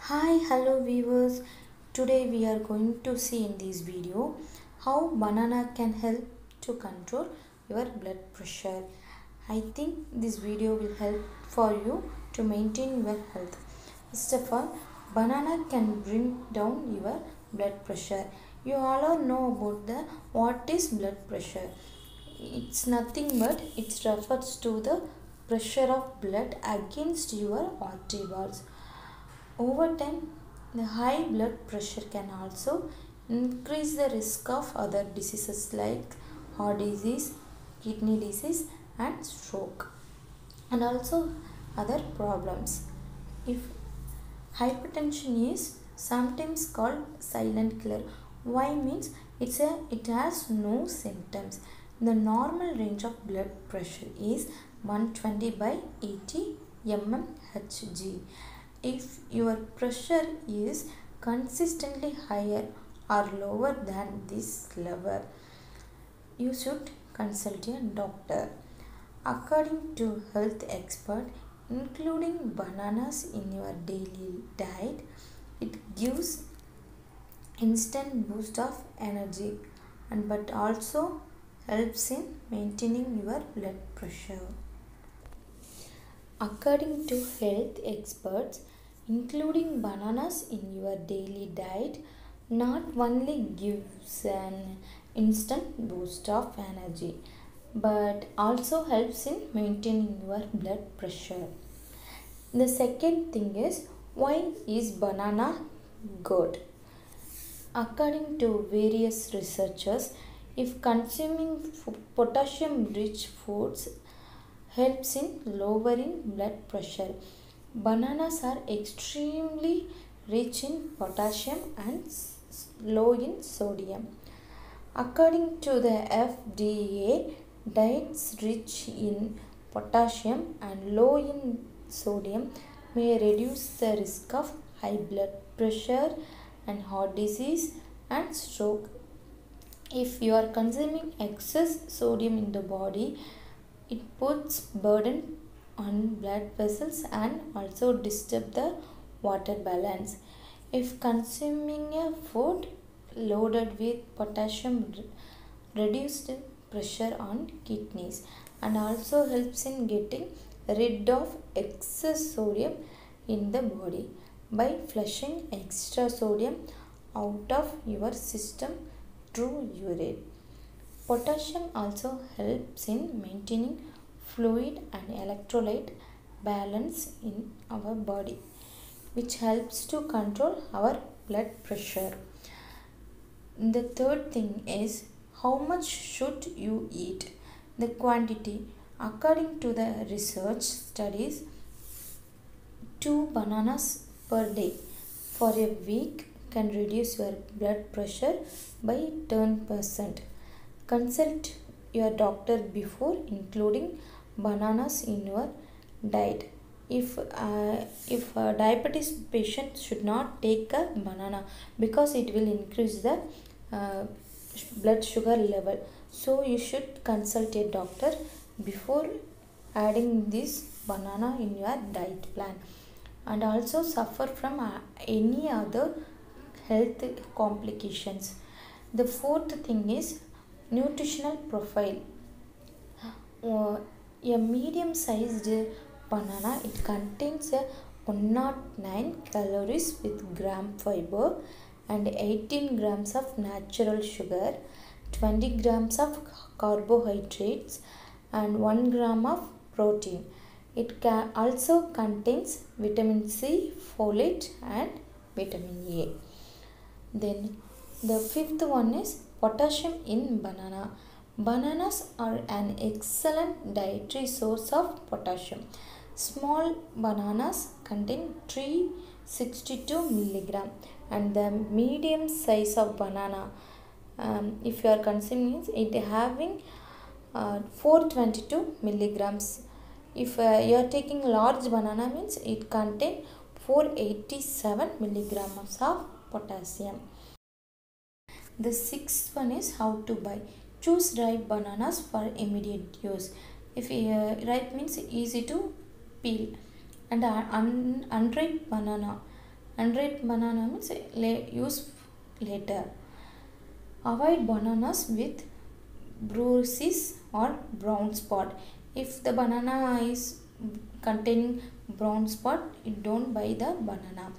Hi, hello viewers. Today we are going to see in this video how banana can help to control your blood pressure. I think this video will help for you to maintain your health. First of all, banana can bring down your blood pressure. You all know about the what is blood pressure. It's nothing but it refers to the pressure of blood against your artery walls. Over time, the high blood pressure can also increase the risk of other diseases like heart disease, kidney disease, and stroke, and also other problems. If hypertension is sometimes called silent killer, why means it has no symptoms. The normal range of blood pressure is 120 by 80 mmHg. If your pressure is consistently higher or lower than this level, you should consult a doctor. According to health expert, including bananas in your daily diet, it gives instant boost of energy and but also helps in maintaining your blood pressure. According to health experts, including bananas in your daily diet not only gives an instant boost of energy but also helps in maintaining your blood pressure. The second thing is, why is banana good? According to various researchers, if consuming potassium rich foods helps in lowering blood pressure. Bananas are extremely rich in potassium and low in sodium. According to the FDA, diets rich in potassium and low in sodium may reduce the risk of high blood pressure and heart disease and stroke. If you are consuming excess sodium in the body, it puts burden on blood vessels and also disturb the water balance. If consuming a food loaded with potassium reduced pressure on kidneys and also helps in getting rid of excess sodium in the body by flushing extra sodium out of your system through urine. Potassium also helps in maintaining fluid and electrolyte balance in our body, which helps to control our blood pressure. The third thing is, how much should you eat? The quantity. According to the research studies, 2 bananas per day for a week can reduce your blood pressure by 10%. Consult your doctor before including bananas in your diet. If a diabetes patient should not take a banana because it will increase the blood sugar level. So you should consult a doctor before adding this banana in your diet plan, and also suffer from any other health complications. The fourth thing is nutritional profile. A medium sized banana, it contains 109 calories with gram fiber and 18 grams of natural sugar, 20 grams of carbohydrates and 1 gram of protein. It also contains vitamin C, folate and vitamin A. Then the fifth one is potassium in banana. Bananas are an excellent dietary source of potassium. Small bananas contain 362 milligram, and the medium size of banana, if you are consuming it having 422 milligrams. If you are taking large banana, means it contain 487 milligrams of potassium. The sixth one is how to buy. Choose ripe bananas for immediate use. If ripe means easy to peel, and unripe banana Unripe banana means use later. Avoid bananas with bruises or brown spot. If the banana is containing brown spot, you don't buy the banana.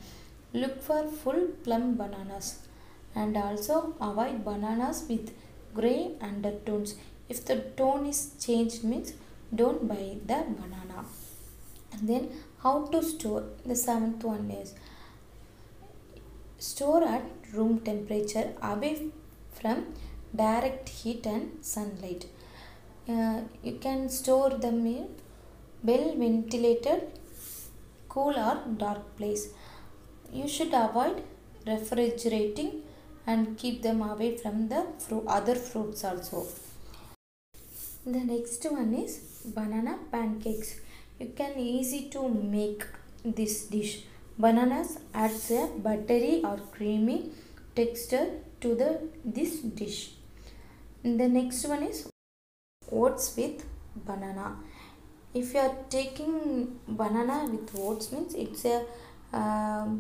Look for full plum bananas, and also avoid bananas with gray undertones. If the tone is changed means don't buy the banana. And then how to store. The seventh one is store at room temperature away from direct heat and sunlight. You can store them in well ventilated, cool or dark place. You should avoid refrigerating and keep them away from the other fruits also. The next one is banana pancakes. You can easy to make this dish. Bananas adds a buttery or creamy texture to this dish. The next one is oats with banana. If you are taking banana with oats means it's a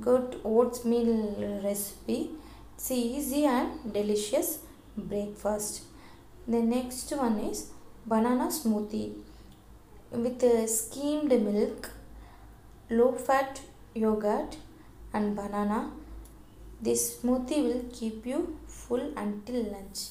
good oatmeal recipe. It's easy and delicious breakfast. The next one is banana smoothie with skimmed milk, low fat yogurt and banana. This smoothie will keep you full until lunch.